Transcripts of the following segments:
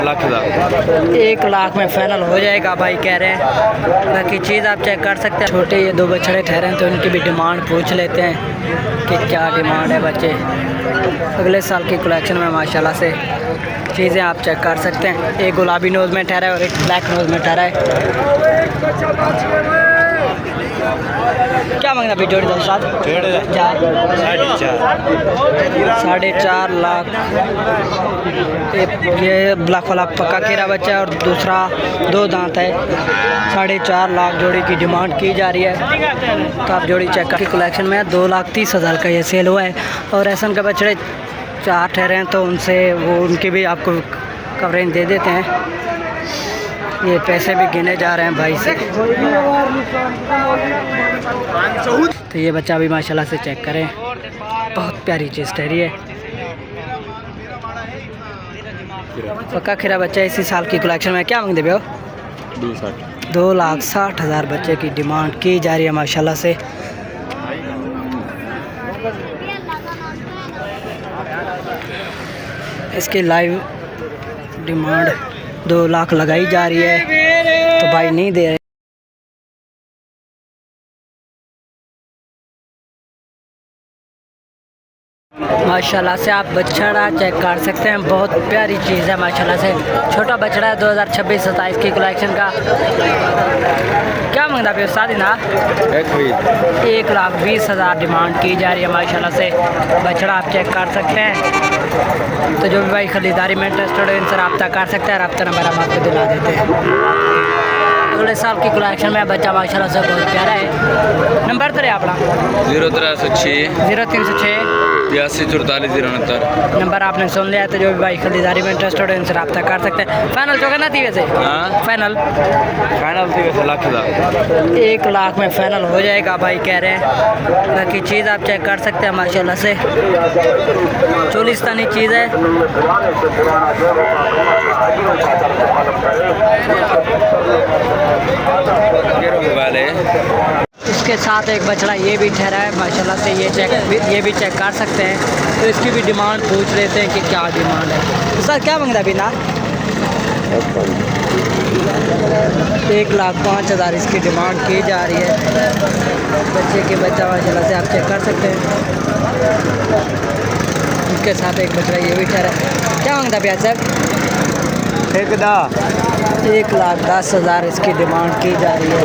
1 लाख में फाइनल हो जाएगा भाई कह रहे हैं। बाकी चीज़ आप चेक कर सकते हैं। छोटे ये 2 बछड़े ठहरे हैं तो इनकी भी डिमांड पूछ लेते हैं कि क्या डिमांड है बच्चे। अगले साल की कलेक्शन में माशाल्लाह से चीज़ें आप चेक कर सकते हैं। एक गुलाबी नोज़ में ठहरा है और एक ब्लैक नोज़ में ठहरा है। क्या मांगना भाई जोड़ी का साथ? 4.5 लाख। ये ब्लैक वाला पक्का केरा बच्चा है और दूसरा 2 दांत है। 4.5 लाख जोड़ी की डिमांड की जा रही है। तो आप जोड़ी चेक कर। कलेक्शन में 2,30,000 का ये सेल हुआ है। और ऐसा के बछड़े 4 ठहरे हैं तो उनसे वो उनकी भी आपको कवरेज दे देते हैं। ये पैसे भी गिने जा रहे हैं भाई से। तो ये बच्चा भी माशाल्लाह से चेक करें, बहुत प्यारी चीज़ ठहरी है। पक्का खीरा बच्चा इसी साल की कलेक्शन में। क्या मांगते भैया? 2,60,000 बच्चे की डिमांड की जा रही है माशाल्लाह से। इसकी लाइव डिमांड 2 लाख लगाई जा रही है तो भाई नहीं दे रहे। माशाल्लाह से आप बछड़ा चेक कर सकते हैं, बहुत प्यारी चीज़ है माशाल्लाह से। छोटा बछड़ा है 2026-27 की कलेक्शन का। क्या मांगता फिर शादी ना? 1,20,000 डिमांड की जा रही है माशाल्लाह से। बछड़ा आप चेक कर सकते हैं। तो जो भी भाई खरीदारी में इंटरेस्टेड है इनसे रब्ता कर सकते हैं। रब्ता नंबर हम आपको दिला देते हैं। अगले साल की कलेक्शन में बच्चा माशाल्लाह से बहुत प्यारा है। नंबर तो है अपना 0306 8244 नंबर आपने सुन लिया। तो जो भी भाई खरीदारी में इंटरेस्टेड है इनसे रब्ता कर सकते हैं। फाइनल जो करना थी वैसे? फाइनल थी वैसे लाख 1 लाख में फाइनल हो जाएगा भाई कह रहे हैं। बाकी चीज़ आप चेक कर सकते हैं माशाल्लाह से। चोलिस्तानी चीज़ है। वाले इसके साथ एक बछड़ा ये भी ठहरा है माशाल्लाह से। ये भी चेक कर सकते हैं। तो इसकी भी डिमांड पूछ लेते हैं कि क्या डिमांड है। तो सर क्या मांगता है बिना? 1,05,000 इसकी डिमांड की जा रही है। बच्चे के बच्चा माशाल्लाह से आप चेक कर सकते हैं। इसके साथ एक बछड़ा ये भी ठहरा है। क्या मांगता है भैया सर? 1,10,000 इसकी डिमांड की जा रही है।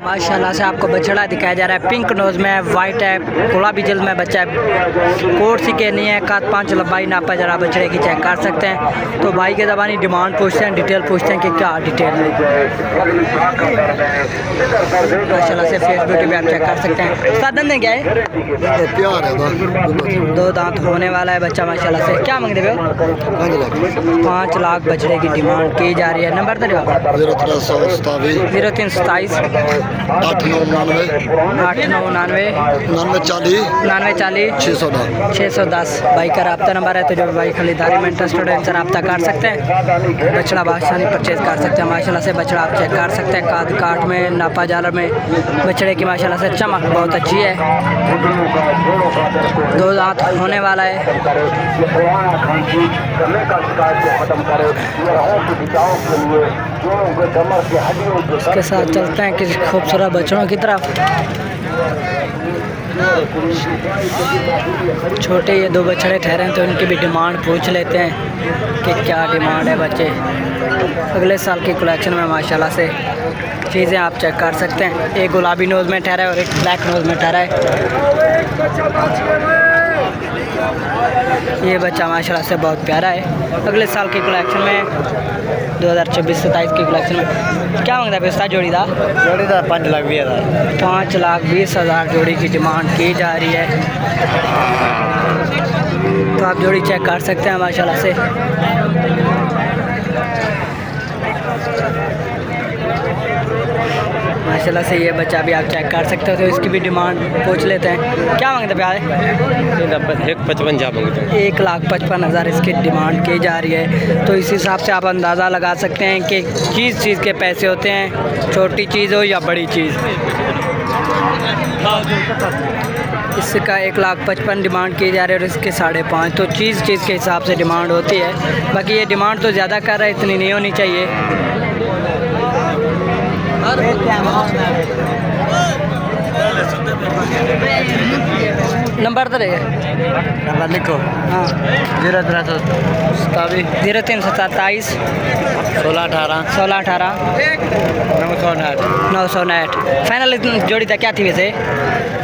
माशाल्लाह से आपको बछड़ा दिखाया जा रहा है। पिंक नोज में, वाइट है, गुलाबी जल में बच्चा है। कोट सी के नहीं है, 5 लंबाई नापा जरा बछड़े की चेक कर सकते हैं। तो भाई के ज़बानी डिमांड पूछते हैं, डिटेल पूछते हैं कि क्या डिटेल है। माशाल्लाह से फेस ब्यूटी भी आप चेक कर सकते हैं। साधन ने क्या है? 2 दांत होने वाला है बच्चा माशाल्लाह से। क्या मांगते हो? 5 लाख बछड़े की डिमांड की जा रही है। नंबर तो 0327 899 9940 610 भाई का रब्ता नंबर है। तो जो भाई खरीदारी में इंटरेस्टेड है इनसे रब्ता कर सकते हैं। बछड़ा बादशाही परचेज कर सकते हैं। माशाल्लाह से बछड़ा आप चेक कर सकते हैं। काद काट में, नापा जालर में बछड़े की माशाल्लाह से चमक बहुत अच्छी है। 2 दांत होने वाला है। इसके साथ चलते हैं किसी खूबसूरत बच्चों की तरफ। छोटे ये 2 बछड़े ठहरे हैं तो इनकी भी डिमांड पूछ लेते हैं कि क्या डिमांड है बच्चे। अगले साल की कलेक्शन में माशाल्लाह से चीज़ें आप चेक कर सकते हैं। एक गुलाबी नोज़ में ठहरा है और एक ब्लैक नोज़ में ठहरा है। ये बच्चा माशाल्लाह से बहुत प्यारा है। अगले साल की कलेक्शन में 2026-27 की कलेक्शन में क्या मांगता है पिस्ता जोड़ीदार? 5,20,000 5,20,000 जोड़ी की डिमांड की जा रही है। तो आप जोड़ी चेक कर सकते हैं माशाल्लाह से। माशाल्लाह से ये बच्चा भी आप चेक कर सकते हो। तो इसकी भी डिमांड पूछ लेते हैं। क्या मांगते प्यारे? 1,55,000 इसकी डिमांड की जा रही है। तो इस हिसाब से आप अंदाज़ा लगा सकते हैं कि किस चीज़ के पैसे होते हैं, छोटी चीज़ हो या बड़ी चीज़। इसका 1,55,000 डिमांड की जा रही है और इसके 5.5। तो चीज़ के हिसाब से डिमांड होती है। बाकी ये डिमांड तो ज़्यादा कर रहा है, इतनी नहीं होनी चाहिए। नंबर तो रहेगा, नंबर लिखो। हाँ 0327 0327 16 18 16 18 959 959। फाइनल जोड़ी था क्या थी वैसे?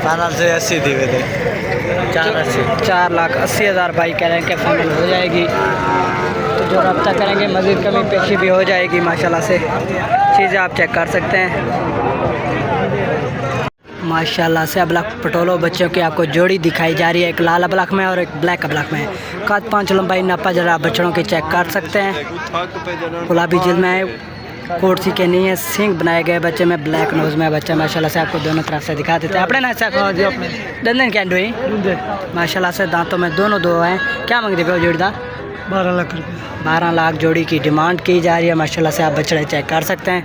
फाइनल से 80 दी हुए थे 4,80,000 भाई कह रहे हैं कि फाइनल हो जाएगी। तो जो रब्ता करेंगे मज़ीद कमी पेशी भी हो जाएगी माशाल्लाह से। चीज़ें आप चेक कर सकते हैं माशाल्लाह से। अबलख पटोलो बच्चों की आपको जोड़ी दिखाई जा रही है, एक लाल अबलख में और एक ब्लैक अबलख में। कद 5 लंबाई नापा जरा बच्चों की चेक कर सकते हैं। गुलाबी जिल्द में है, कोटसी के नहीं है, सिंग बनाए गए बच्चे में, ब्लैक नोज़ में बच्चा माशाल्लाह से। आपको दोनों तरफ से दिखा देते हैं अपने ना दंदन क्या हुई माशाल्लाह से। दांतों में दोनों दो हैं। क्या मांगते पे जोड़ी दा? 12 लाख रुपये। 12 लाख जोड़ी की डिमांड की जा रही है माशाल्लाह से। आप बछड़े चेक कर सकते हैं,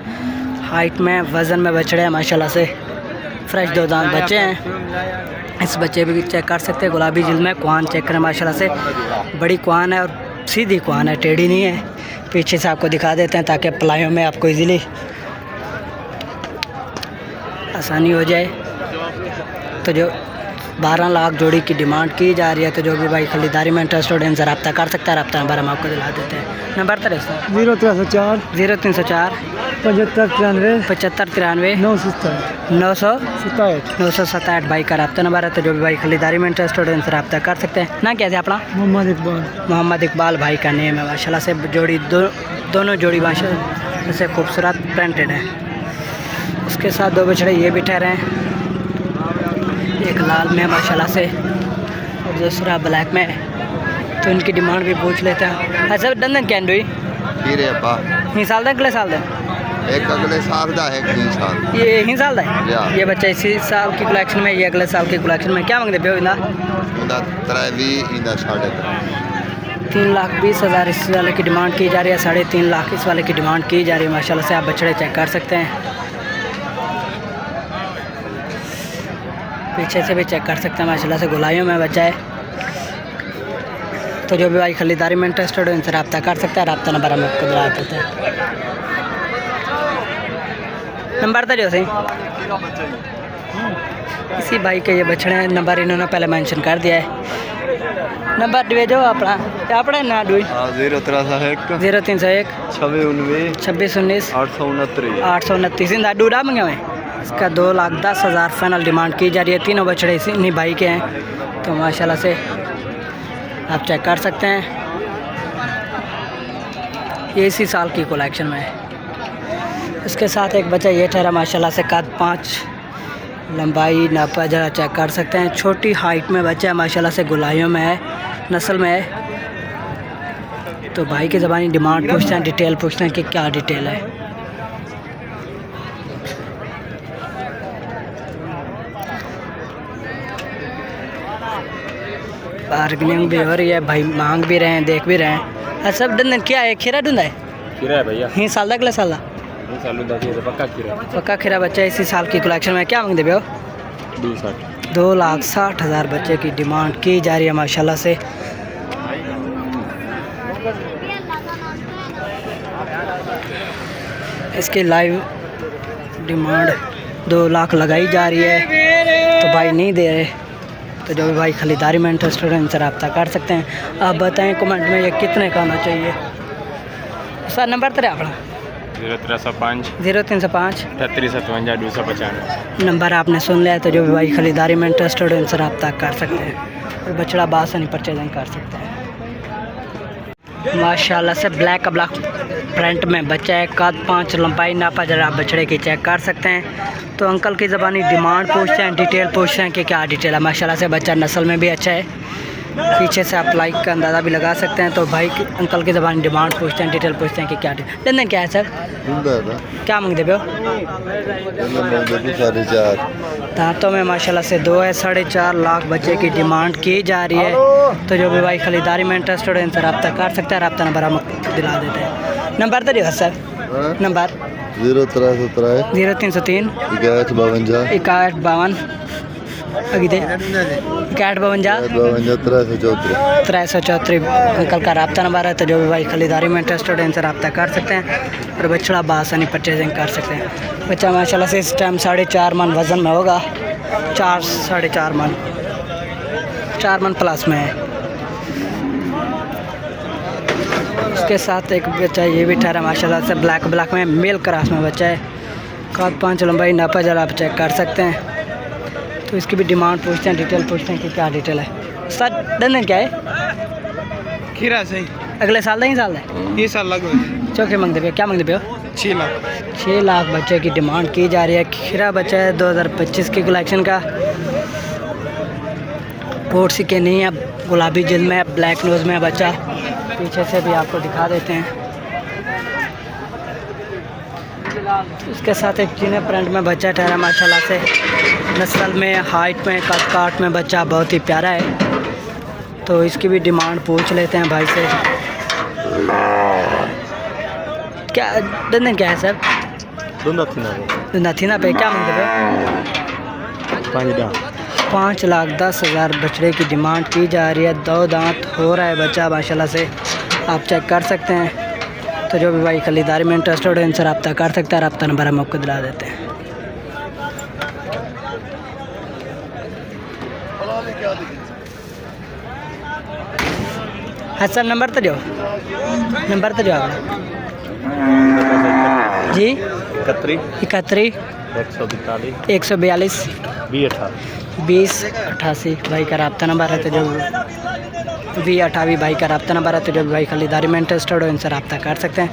हाइट में वज़न में बछड़े हैं माशाल्लाह से। फ्रेश 2 दांत बच्चे हैं। इस बच्चे भी चेक कर सकते हैं। गुलाबी जिल्द में कुआन चेक करें माशाल्लाह से, बड़ी कुआन है और सीधी कुआन है, टेढ़ी नहीं है। पीछे से आपको दिखा देते हैं ताकि पलायों में आपको इजीली आसानी हो जाए। तो जो 12 लाख जोड़ी की डिमांड की जा रही है, तो जो भी भाई खरीदारी में इंटरेस्टेड है इनसे रब्ता कर सकता है। रब्ता नंबर हम आपको दिला देते हैं। नंबर तो रहता है 0304 0304 75 75 93 967 967 भाई का रब्ता नंबर है। तो जो भी भाई खरीदारी में इंटरेस्टेड है इनसे रब्ता कर सकते हैं। ना कैसे अपना मोहम्मद इकबाल भाई का नेम है माशाल्लाह से। जोड़ी दोनों जोड़ी माशाल्लाह से खूबसूरत प्रिंटेड है। उसके साथ 2 बछड़े ये भी ठहरे हैं, एक लाल में माशाल्लाह से और दूसरा ब्लैक में। तो इनकी डिमांड भी पूछ लेते हैं। अच्छा दंदन क्या हुई ही साल दा अगले साल दा? एक अगले साल का है 3 साल ये ही साल दा है? या। ये बच्चा इसी साल की कलेक्शन में, ये अगले साल की कलेक्शन में। क्या मांगते पे इंदा? इंदा 23 इंदा 3.5 3,20,000 इस वाले की डिमांड की जा रही है। 3.5 लाख इस वाले की डिमांड की जा रही है माशाल्लाह से। आप बछड़े चेक कर सकते हैं, पीछे से भी चेक कर सकते हैं माशाल्लाह से। गुलाइयों में बच्चा है। तो जो भी भाई खरीदारी में इंटरेस्टेड हो इनसे रब्ता कर सकता है। रब्ता नंबर हम आपको दिला देते हैं। नंबर तो जो सही इसी भाई के ये बछड़े हैं। नंबर इन्होंने पहले मेंशन कर दिया है। नंबर भेजो अपना ना डुई 0301 0301 26 19 26 19 829 829 इन डूडा मंगे हुए। इसका 2,10,000 फाइनल डिमांड की जा रही है। तीनों बछड़े इन्हीं भाई के हैं। तो माशाल्लाह से आप चेक कर सकते हैं, ये इसी साल की कलेक्शन में है। इसके साथ एक बच्चा ये ठहरा माशाल्लाह से। कद 5 लंबाई नापा जरा चेक कर सकते हैं। छोटी हाइट में बच्चा है माशाल्लाह से, गुलाइयों में है, नस्ल में है। तो भाई की ज़बानी डिमांड पूछते हैं, डिटेल पूछते हैं कि क्या डिटेल है। बार्गेनिंग भी हो रही है, भाई मांग भी रहे हैं, देख भी रहे हैं। अच्छा दंदन क्या है? खीरा ढूंढा है? खीरा है भैया, ही साल अगले साल पक्का खीरा। पक्का खीरा बच्चा इसी साल की कलेक्शन में। क्या मांगते भैया? 2,60,000 बच्चे की डिमांड की जा रही है माशाल्लाह से। इसकी लाइव डिमांड 2 लाख लगाई जा रही है, तो भाई नहीं दे रहे। तो जो भी भाई खरीदारी में इंटरेस्टेड है इनसे रब्ता कर सकते हैं। आप बताएं कमेंट में ये कितने का होना चाहिए। सर नंबर तो अपना 0305 0305 3857 295। नंबर आपने सुन लिया है। तो जो भी भाई खरीदारी में इंटरेस्टेड है इनसे रब्ता कर सकते हैं और बछड़ा बासानी परचेजिंग कर सकते हैं। माशाल्लाह से ब्लैक ब्लैक प्रिंट में बच्चा है। कद 5 लंबाई नापा जरा आप बछड़े की चेक कर सकते हैं। तो अंकल की ज़बानी डिमांड पूछते हैं, डिटेल पूछते हैं कि क्या डिटेल है। माशाल्लाह से बच्चा नस्ल में भी अच्छा है। पीछे से आप लाइक का अंदाज़ा भी लगा सकते हैं। तो भाई अंकल की ज़बानी डिमांड पूछते हैं, डिटेल पूछते हैं कि क्या डिटेल क्या है सर? क्या मांगते पे हो? 4.5 दांतों में माशाल्लाह से 2 है। 4.5 लाख बच्चे की डिमांड की जा रही है। तो जो भी भाई खरीदारी में इंटरेस्टेड है इनसे रब्ता कर सकता है। रब्ता नंबर हम दिला देते हैं। नंबर तो दियो सर, नंबर 0303 0303 61 52 61 52 अगी दे कैट 52 334 अंकल का रब्ता नंबर है। तो जो भी भाई खरीदारी में इंटरेस्टेड है इनसे रब्ता कर सकते हैं और बछड़ा बासानी परचेजिंग कर सकते हैं। बच्चा माशाल्लाह से इस टाइम 4.5 मन वज़न में होगा, 4.5 मन 4 मन प्लस में है। उसके साथ एक बच्चा ये भी ठहरा माशाल्लाह से ब्लैक में मेल क्रॉस में बच्चा है। काद 5 लंबाई नापा जरा आप चेक कर सकते हैं। तो इसकी भी डिमांड पूछते हैं, डिटेल पूछते हैं कि क्या डिटेल है। सर दंदन क्या है? खीरा सही अगले साल नहीं साल है ये साल लगभग चौके मंगते पे क्या मंगते पे हो? 6 लाख 6 लाख बच्चे की डिमांड की जा रही है। खीरा बच्चा है 2025 की कलेक्शन का। कोट सी के नहीं है, गुलाबी जिल्द में है, ब्लैक नोज में है बच्चा। पीछे से भी आपको दिखा देते हैं। उसके साथ एक चीने प्रिंट में बच्चा ठहरा माशाल्लाह से, नस्ल में, हाइट में, काट में बच्चा बहुत ही प्यारा है। तो इसकी भी डिमांड पूछ लेते हैं भाई से। क्या दंदन क्या है सर? नथीना पे क्या मांगते पे? 5,10,000 बछड़े की डिमांड की जा रही है। 2 दांत हो रहा है बच्चा माशाल्लाह से, आप चेक कर सकते हैं। तो जो भी भाई खरीदारी में इंटरेस्टेड है इनसे रब्ता कर सकता है। रब्ता नंबर हम आपको दिला देते हैं। हाँ सर नंबर तो जो जी 31 142 2088 भाई का रब्ता नंबर है। तो जो 2028 भाई का रब्ता नंबर है। तो जो भाई खरीदारी में इंटरेस्टेड हो इनसे रब्ता कर सकते हैं।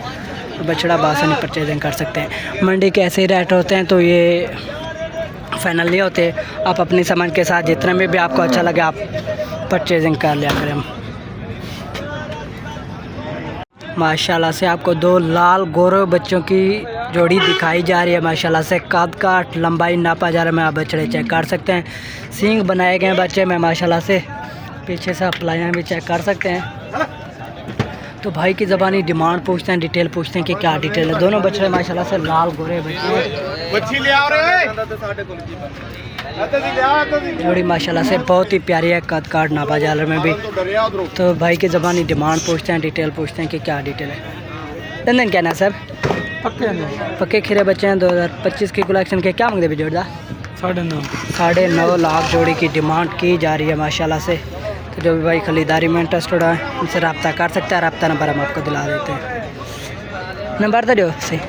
बछड़ा बासानी परचेजिंग कर सकते हैं। मंडी के ऐसे ही रेट होते हैं तो ये फाइनल नहीं होते। आप अपनी समझ के साथ जितने में भी आपको अच्छा लगे आप परचेजिंग कर लिया करें। माशाल्लाह से आपको 2 लाल गोरे बच्चों की जोड़ी दिखाई जा रही है। माशाल्लाह से काद काट लंबाई नापा जा रहा है। मैं आप बछड़े चेक कर सकते हैं। सींग बनाए गए बच्चे में माशाल्लाह से। पीछे से अप्लाइयाँ भी चेक कर सकते हैं। तो भाई की ज़बानी डिमांड पूछते हैं, डिटेल पूछते हैं कि क्या डिटेल है। दोनों बछड़े माशाल्लाह से लाल गोरे बच्चे जोड़ी माशाल्लाह से बहुत ही प्यारी है। कद काट नापा जालर में भी। तो भाई की ज़बानी डिमांड पूछते हैं, डिटेल पूछते हैं कि क्या डिटेल है। दंदन क्या ना सर? पक्के खीरे बच्चे हैं 2025 की कलेक्शन के। क्या मांगते भी जोड़दा? 9.5 लाख जोड़ी की डिमांड की जा रही है माशाल्लाह से। तो जो भी भाई खरीदारी में इंटरेस्टेड है उनसे रब्ता कर सकता है। रब्ता नंबर हम आपको दिला देते हैं। नंबर तो जो सही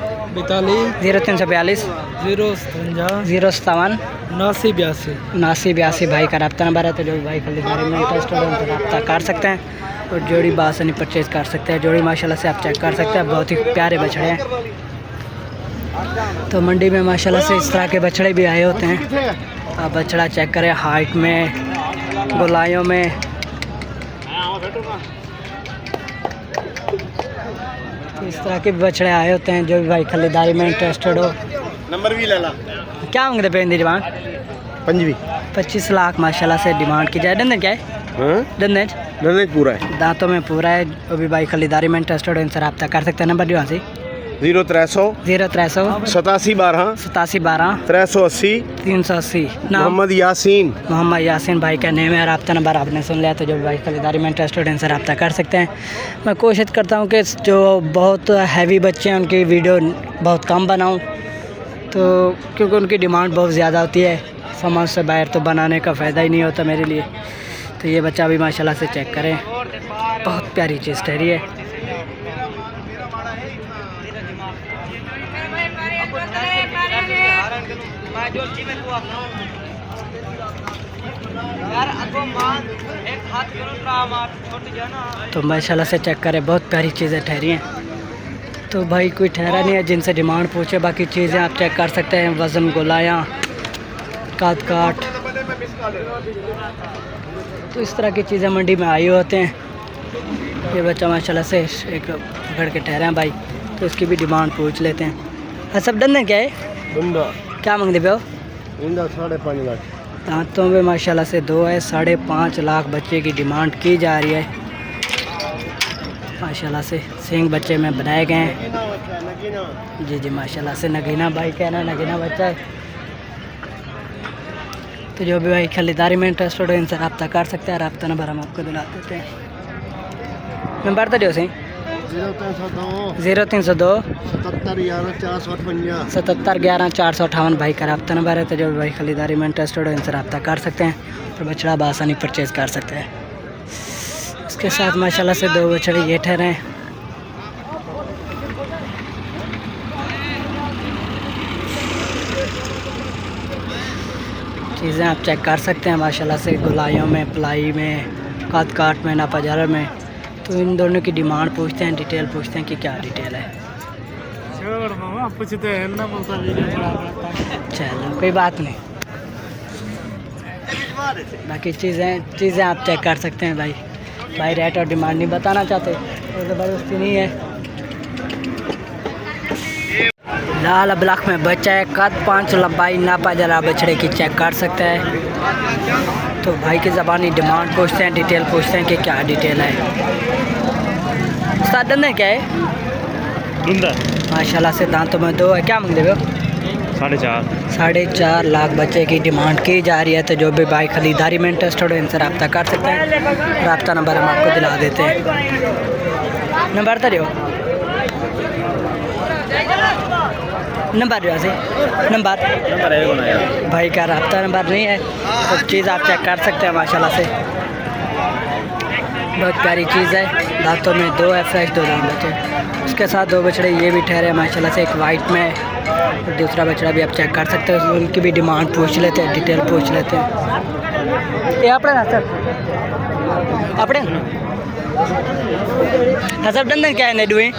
0342 057 8982 भाई का रब्ता नंबर है। तो जो भी भाई खरीदारी में इंटरेस्टेड है उनसे रब्ता कर सकते हैं और जोड़ी बासानी परचेज कर सकते हैं। जोड़ी माशाल्लाह से आप चेक कर सकते हैं, बहुत ही प्यारे बछड़े हैं। तो मंडी में माशाल्लाह से इस तरह के बछड़े भी आए होते हैं। आप बछड़ा चेक करें, हाइट में, गोलाइयों में। तो इस तरह के बछड़े आए होते हैं। जो भी भाई खरीदारी में इंटरेस्टेड हो नंबर भी ले ला। क्या मांगते पे डिमांड? 25 लाख माशाल्लाह से डिमांड की जाए। दंदन क्या है? दंदन पूरा है, दांतों में पूरा है। जो भी भाई खरीदारी में इंटरेस्टेड हो इनसे रब्ता कर सकते हैं। नंबर जो से 0300 87 12 380 मोहम्मद यासीन भाई का नेम है। रब्ता नंबर आपने सुन लिया। तो जो भाई खरीदारी में इंटरेस्टेड है इनसे रब्ता कर सकते हैं। मैं कोशिश करता हूँ कि जो बहुत हैवी बच्चे हैं उनकी वीडियो बहुत कम बनाऊँ, तो क्योंकि उनकी डिमांड बहुत ज़्यादा होती है। समझ से बाहर तो बनाने का फ़ायदा ही नहीं होता मेरे लिए। तो ये बच्चा भी माशाल्लाह से चेक करें, बहुत प्यारी चीज़ ठहरी है। तो माशाल्लाह से चेक करें, बहुत प्यारी चीज़ें ठहरी हैं। तो भाई कोई ठहरा नहीं है जिनसे डिमांड पूछे। बाकी चीज़ें आप चेक कर सकते हैं, वज़न, गोलायाँ, काट। तो इस तरह की चीज़ें मंडी में आई होते हैं। ये बच्चा माशाल्लाह से एक पकड़ के ठहरे हैं भाई। तो इसकी भी डिमांड पूछ लेते हैं। हाँ सब डन क्या है? क्या मांगते पे हो? 5.5 लाख। दांतों में माशाल्लाह से 2 है। 5.5 लाख बच्चे की डिमांड की जा रही है माशाल्लाह से। सींग बच्चे में बनाए गए हैं। जी माशाल्लाह से। नगीना भाई कहना नगीना बच्चा है। तो जो भी भाई खरीदारी में इंटरेस्टेड हो इनसे रब्ता कर सकते हैं। रब्ता नंबर हम आपको दिला देते हैं। नंबर तो जो सही 0302 77 11 458 भाई का रब्ता नंबर है। तो जो भी भाई खरीदारी में इंटरेस्टेड हो इनसे रब्ता कर सकते हैं और बछड़ा बआसानी परचेज़ कर सकते हैं। इसके साथ माशाल्लाह से 2 बछड़े ये ठहरे हैं। चीज़ें आप चेक कर सकते हैं माशाल्लाह से, गुलाइयों में, पलाई में, काट में, नापाजार में। तो इन दोनों की डिमांड पूछते हैं, डिटेल पूछते हैं कि क्या डिटेल है। चलो कोई बात नहीं, बाकी चीज़ें आप चेक कर सकते हैं भाई। भाई रेट और डिमांड नहीं बताना चाहते तो ज़बरदस्ती नहीं है। लाल ब्लॉक में बच्चा है, कद 5 लंबाई, नापा जरा बछड़े की चेक कर सकते हैं। तो भाई की ज़बानी डिमांड पूछते हैं, डिटेल पूछते हैं कि क्या डिटेल है। साधन है क्या है? माशाल्लाह से दांतों में 2 है। क्या मांगते हो? 4.5 लाख बच्चे की डिमांड की जा रही है। तो जो भी भाई खरीदारी में इंटरेस्टेड हो इनसे रब्ता कर सकते हैं। रब्ता नंबर हम आपको दिला देते हैं। नंबर तो दो नंबर जो है नंबर भाई का रब्ता नंबर नहीं है। तो चीज़ आप चेक कर सकते हैं माशाल्लाह से, बहुत प्यारी चीज़ है। दांतों में 2 है, फ्रेश 2 दांत बच्चे। उसके साथ 2 बछड़े ये भी ठहरे माशाल्लाह से, एक वाइट में और दूसरा बछड़ा भी आप चेक कर सकते हैं। उनकी भी डिमांड पूछ लेते हैं, डिटेल पूछ लेते हैं। ये अपने ना सर अपने हसब डंदन क्या है नेडुए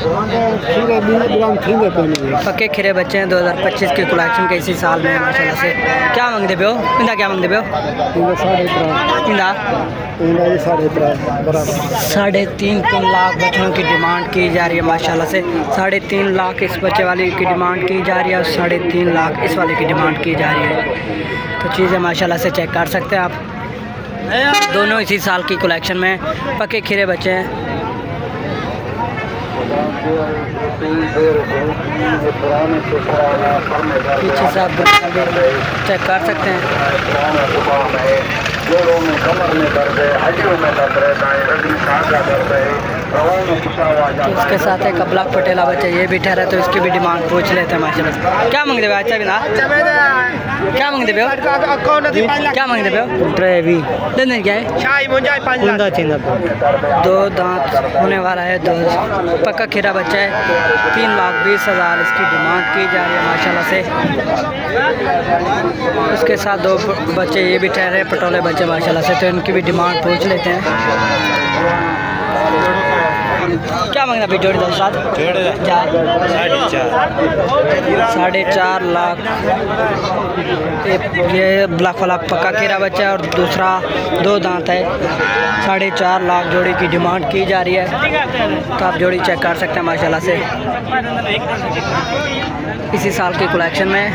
पक्के खिरे बच्चे हैं। 2025 के कलेक्शन के इसी साल में माशाल्लाह से। क्या मांगते पे हो इंदा? क्या मांगते पे हो इंदा? 3.5 लाख बच्चों की डिमांड की जा रही है माशाल्लाह से। 3.5 लाख इस बच्चे वाले की डिमांड की जा रही है और 3.5 लाख इस वाले की डिमांड की जा रही है। तो चीज़ें माशाल्लाह से चेक कर सकते हैं आप। दोनों इसी साल की कलेक्शन में पक्के खिरे बच्चे हैं। पीछे से आप चेक कर सकते हैं। इसके साथ एक ब्लॉक पटेला बच्चा ये भी ठहरा, तो इसकी भी डिमांड पूछ लेते हैं माशाल्लाह से। क्या मांगते हो अच्छा बिना? क्या मांगते हो? क्या मांगते हो? ड्राइवी दिन क्या है? 2 दांत होने वाला है, 2 पक्का खीरा बच्चा है। 3,20,000 इसकी डिमांड की जा रही है माशाल्लाह से। उसके साथ 2 बच्चे ये भी ठहरे पटोले बच्चे माशाल्लाह से, तो इनकी भी डिमांड पूछ लेते हैं। क्या मांगना भाई जोड़ी दो साथ? 4.5 लाख ये ब्लैक वाला पक्का खीरा बच्चा है और दूसरा 2 दांत है। 4.5 लाख जोड़ी की डिमांड की जा रही है। तो आप जोड़ी चेक कर सकते हैं माशाल्लाह से, इसी साल की कलेक्शन में।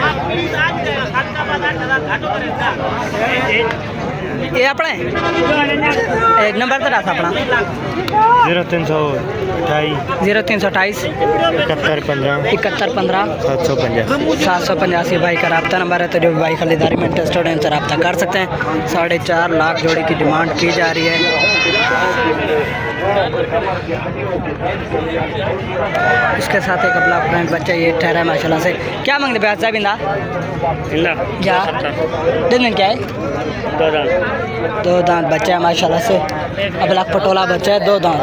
ये अपना एक नंबर तो रहा था अपना 0328 7115 785 भाई का रब्ता नंबर है। तो जो भाई खरीदारी में इंटरेस्टेड है उनसे रब्ता कर सकते हैं। 4.5 लाख जोड़ी की डिमांड की जा रही है। इसके साथ एक अपना फ्रेंड बच्चा ये ठहरा है माशाल्लाह से। क्या मांगते भाई साहब इंदा? क्या दिन क्या है? 2 दांत बच्चा है माशाल्लाह से। अब लाख पटोला बच्चा है, 2 दांत।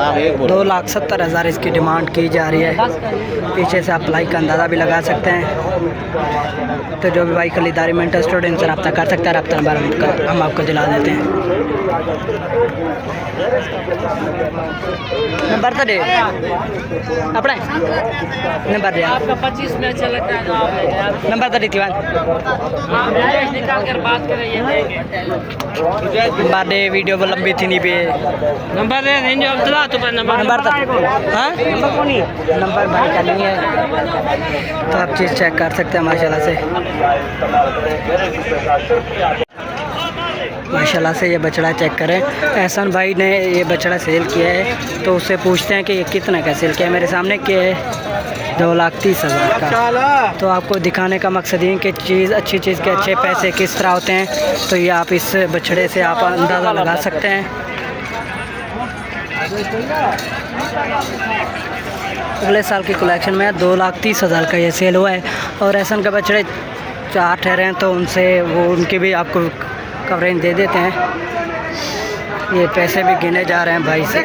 2,70,000 इसकी डिमांड की जा रही है। पीछे से आप लाइक का अंदाज़ा भी लगा सकते हैं। तो जो भी भाई खरीदारी में इंटरेस्टेड इनसे रब्ता कर सकता है। रब्ता नंबर हम आपको दिला देते हैं। नंबर तो दे अपना नंबर दे आपका 25 में अच्छा लगता है नंबर तो देती निकाल कर बात कर रही है। नंबर दे वीडियो को लंबी थी नहीं पे नंबर दे नहीं अब चला तो नंबर हाँ नंबर भाई का नहीं है। तो आप चीज़ चेक कर सकते हैं माशाल्लाह से। माशाल्लाह से ये बछड़ा चेक करें। एहसान भाई ने ये बछड़ा सेल किया है तो उससे पूछते हैं कि ये कितने का सेल किया है। मेरे सामने क्या है 2,30,000 का। तो आपको दिखाने का मकसद ये कि चीज़ अच्छी चीज़ के अच्छे पैसे किस तरह होते हैं, तो ये आप इस बछड़े से आप अंदाज़ा लगा सकते हैं। अगले साल की कलेक्शन में 2,30,000 का ये सेल हुआ है। और एहसान के बछड़े 4 ठहरे हैं तो उनसे वो उनकी भी आपको कवरेज दे देते हैं। ये पैसे भी गिने जा रहे हैं भाई से।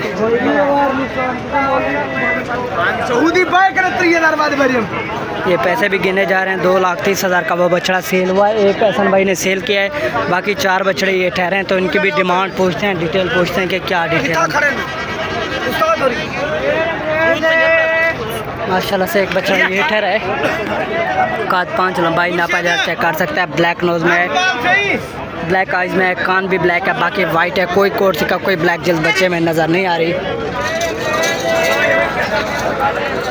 ये पैसे भी गिने जा रहे हैं। 2,30,000 का वो बछड़ा सेल हुआ है। एक एहसान भाई ने सेल किया है, बाकी 4 बछड़े ये ठहरे हैं तो इनकी भी डिमांड पूछते हैं, डिटेल पूछते हैं कि क्या डिटेल है। माशाल्लाह से एक बच्चा ये ठहरा है। काद 5 लंबाई नापा जा चेक कर सकता है। ब्लैक नोज में है, ब्लैक आइज में है, कान भी ब्लैक है, बाकी वाइट है। कोई कोर्स का कोई ब्लैक जल्द बच्चे में नज़र नहीं आ रही।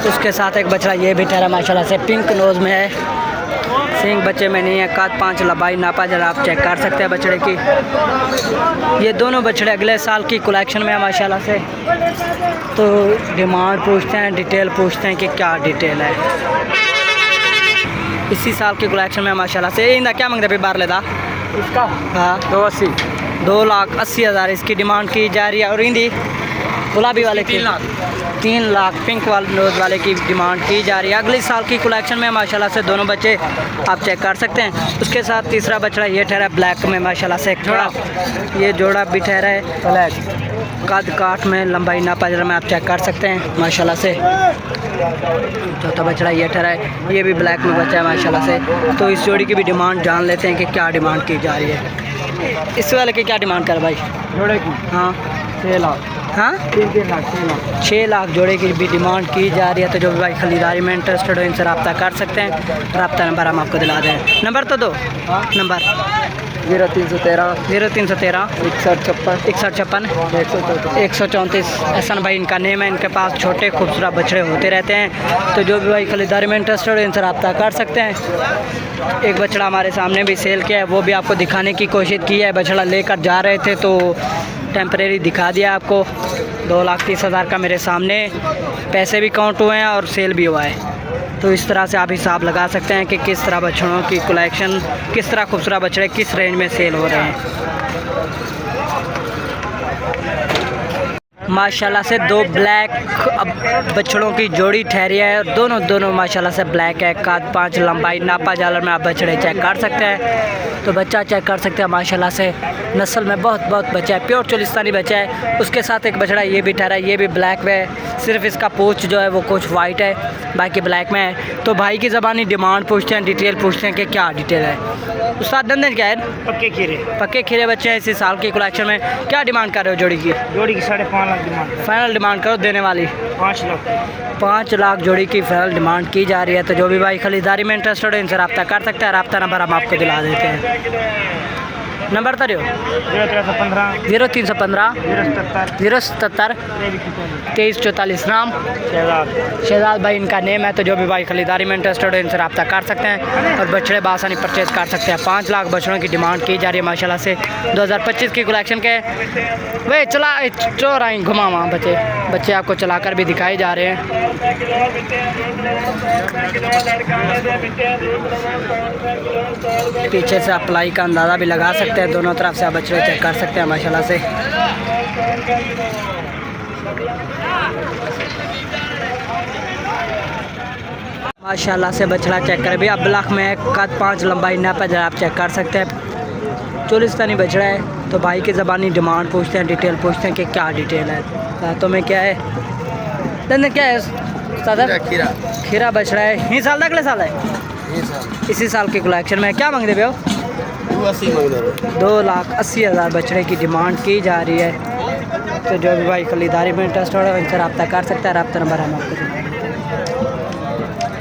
उसके साथ एक बछड़ा ये भी ठहरा माशाल्लाह से पिंक नोज में है, सिंग बच्चे में नहीं है। काद 5 लंबाई नापा जरा आप चेक कर सकते हैं बछड़े की। ये दोनों बछड़े अगले साल की कलेक्शन में है माशाल्लाह से। तो डिमांड पूछते हैं, डिटेल पूछते हैं कि क्या डिटेल है। इसी साल की कलेक्शन में माशाल्लाह से। इंदा क्या मांगते भाई बाहर लेता इसका? हाँ 280 2,80,000 इसकी डिमांड की जा रही है। और इंदी गुलाबी वाले की 3 लाख पिंक वाले नोज वाले की डिमांड की जा रही है। अगले साल की कलेक्शन में माशाल्लाह से दोनों बच्चे आप चेक कर सकते हैं। उसके साथ तीसरा बछड़ा ये ठहरा है ब्लैक में माशाल्लाह से। एक जोड़ा ये जोड़ा भी ठहरा है ब्लैक। कद काठ में लंबाई नापा जरा में आप चेक कर सकते हैं माशाल्लाह से। चौथा बछड़ा ये ठहरा है, ये भी ब्लैक में बचा है माशाल्लाह से। तो इस जोड़ी की भी डिमांड जान लेते हैं कि क्या डिमांड की जा रही है। इस वाले की क्या डिमांड कर भाई जोड़े की? हाँ 6 लाख। हाँ 6 लाख जोड़े की भी डिमांड की जा रही है। तो जो भी भाई खरीदारी में इंटरेस्टेड हो इनसे रब्ता कर सकते हैं। रब्ता नंबर हम आपको दिला दें। नंबर तो दो नंबर 0313 0313 6156 6156 134। एहसान भाई इनका नेम है। इनके पास छोटे खूबसूरत बछड़े होते रहते हैं। तो जो भी भाई खरीदारी में इंटरेस्टेड हो इनसे रब्ता कर सकते हैं। एक बछड़ा हमारे सामने भी सेल किया है, वो भी आपको दिखाने की कोशिश की है। बछड़ा लेकर जा रहे थे तो टेम्परेरी दिखा दिया आपको। 2,30,000 का मेरे सामने पैसे भी काउंट हुए हैं और सेल भी हुआ है। तो इस तरह से आप हिसाब लगा सकते हैं कि किस तरह बछड़ों की कलेक्शन, किस तरह खूबसूरत बछड़े किस रेंज में सेल हो रहे हैं। माशाल्लाह से 2 ब्लैक बछड़ों की जोड़ी ठहरी है। दोनों माशाल्लाह से ब्लैक है। काद 5 लंबाई नापा जालर में आप बछड़े चेक कर सकते हैं। तो बच्चा चेक कर सकते हैं माशाल्लाह से। नस्ल में बहुत बच्चा है, प्योर चोलिस्तानी बच्चा है। उसके साथ एक बछड़ा ये भी ठहरा है, ये भी ब्लैक में है। सिर्फ इसका पूंछ जो है वो कुछ वाइट है, बाकी ब्लैक में है। तो भाई की ज़बानी डिमांड पूछते हैं, डिटेल पूछते हैं कि क्या डिटेल है। उस्ताद दंदन क्या है? पक्के खीरे बच्चे हैं। इसी साल की कलेक्शन में क्या डिमांड कर रहे हो जोड़ी की? जोड़ी की 5.5 लाख डिमांड। फाइनल डिमांड करो देने वाली 5 लाख। 5 लाख जोड़ी की फाइनल डिमांड की जा रही है। तो जो भी भाई खरीदारी में इंटरेस्टेड है इनसे रब्ता कर सकते हैं। रब्ता नंबर हम आपको दिला देते हैं। नंबर तो 0315 0315 077 2344। नाम शहजाद भाई इनका नेम है। तो जो भी भाई खरीदारी में इंटरेस्टेड है इनसे रब्ता कर सकते हैं और बछड़े बासानी परचेज कर सकते हैं। 5 लाख बछड़ों की डिमांड की जा रही है माशाल्लाह से। 2025 की कलेक्शन के वे चला चोर आई घुमा वहाँ बच्चे आपको चलाकर भी दिखाए जा रहे हैं। पीछे से अप्लाई का अंदाज़ा भी लगा सकते हैं। दोनों तरफ से आप बछड़े चेक कर सकते हैं माशाल्लाह से। माशाल्लाह से बछड़ा चेक करें भी। अब ब्लॉक में कद 5 लंबाई नापा जरा आप चेक कर सकते हैं। चोलिस्तानी बछड़ा है। तो भाई की ज़बानी डिमांड पूछते हैं, डिटेल पूछते हैं कि क्या डिटेल है। दांतों में क्या है? दंदन क्या है सदर? खीरा बछड़ा है। ही साल अगले साल है? इसी साल की कलेक्शन में क्या मांगते हो? 2,80,000 बछड़े की डिमांड की जा रही है। तो जो भी भाई खरीदारी में इंटरेस्ट हो रहा है उनसे रब्ता कर सकता है। रब्ता नंबर हम आपको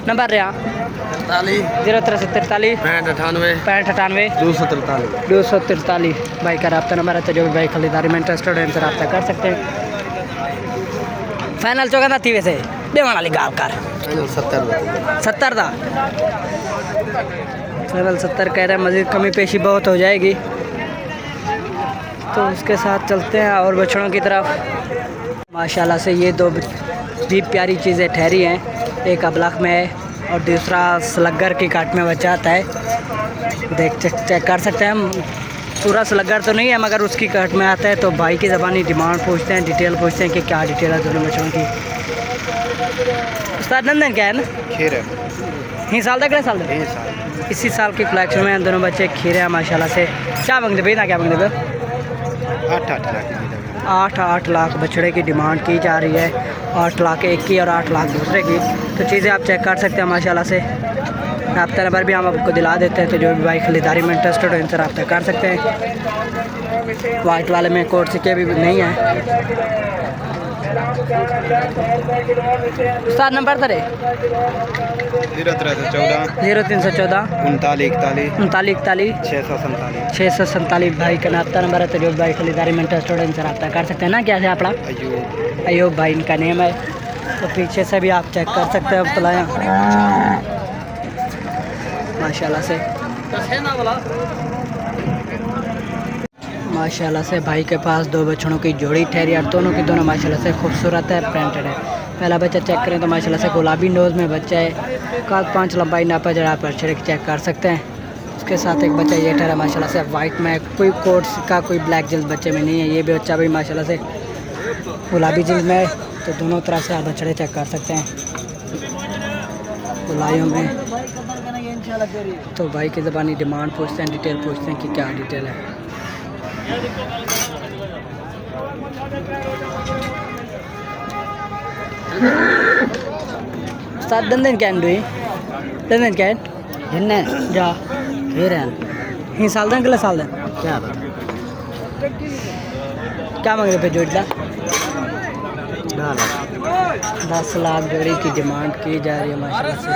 नंबर रहा 0343 6598 243 भाई का रब्ता नंबर है। तो जो भी भाई खरीदारी में इंटरेस्ट हो रहा है उनसे रब्ता कर सकते हैं। फाइनल चौका थी वैसे देवन वाली गाल कर 70 था। फाइनल 70 कह रहे हैं। मज़ीद कमी पेशी बहुत हो जाएगी। तो उसके साथ चलते हैं और बछड़ों की तरफ। माशाल्लाह से ये दो भी प्यारी चीज़ें ठहरी हैं, एक अबलख में है और दूसरा स्लगर की काट में बच्चा आता है। चेक कर सकते हैं हम, पूरा स्लगर तो नहीं है मगर उसकी काट में आता है। तो भाई की ज़बानी डिमांड पूछते हैं, डिटेल पूछते हैं कि क्या डिटेल है दोनों बच्चों की। उस्ताद नंदन क्या है ना खीर है ही साल तक साल इसी साल की कलेक्शन में दोनों बच्चे खीरे हैं माशाल्लाह से। क्या मांगते भाई ना, क्या मांगते भाई? 8 लाख बछड़े की डिमांड की जा रही है, 8 लाख एक की और 8 लाख दूसरे की। तो चीज़ें आप चेक कर सकते हैं माशाल्लाह से। रब्ता नंबर भी हम आपको दिला देते हैं, तो जो भी भाई खरीदारी में इंटरेस्टेड हो इनसे रब्ता कर सकते हैं। वाइट वाले में कोट सिक्के भी नहीं है। सात नंबर सर 0314 3941 647 भाई का रब्ता नंबर है। तो जो भाई खरीदारी में इंटरेस्टेड है इनसे रब्ता कर सकते हैं ना। क्या है अपना अयूब भाई इनका नेम है। तो पीछे से भी आप चेक कर सकते हैं तलाया माशाल्लाह से। माशाल्लाह से भाई के पास दो बछड़ों की जोड़ी ठहरी और दोनों की दोनों माशाल्लाह से खूबसूरत है, प्रिंटेड है। पहला बच्चा चेक करें तो माशाल्लाह से गुलाबी नोज़ में बच्चा है, काद 5 लंबाई नापा जरा आप बछड़े चेक कर सकते हैं। उसके साथ एक बच्चा ये ठहरा माशाल्लाह से वाइट में, कोई कोट का कोई ब्लैक जल्द बच्चे में नहीं है। ये भी बच्चा भी माशाल्लाह से गुलाबी जल्द में है। तो दोनों तरफ से आप बछड़े चेक कर सकते हैं गुलाइयों में। तो भाई की ज़बानी डिमांड पूछते हैं, डिटेल पूछते हैं कि क्या डिटेल है। उस्ताद दंदन क्या है? दंदन क्या है? हिन्ने जा फिर है ही साल दिन किला साल दिन क्या मांग रहे पे जोड़ 10 लाख जोड़ी की डिमांड की जा रही है माशाल्लाह से।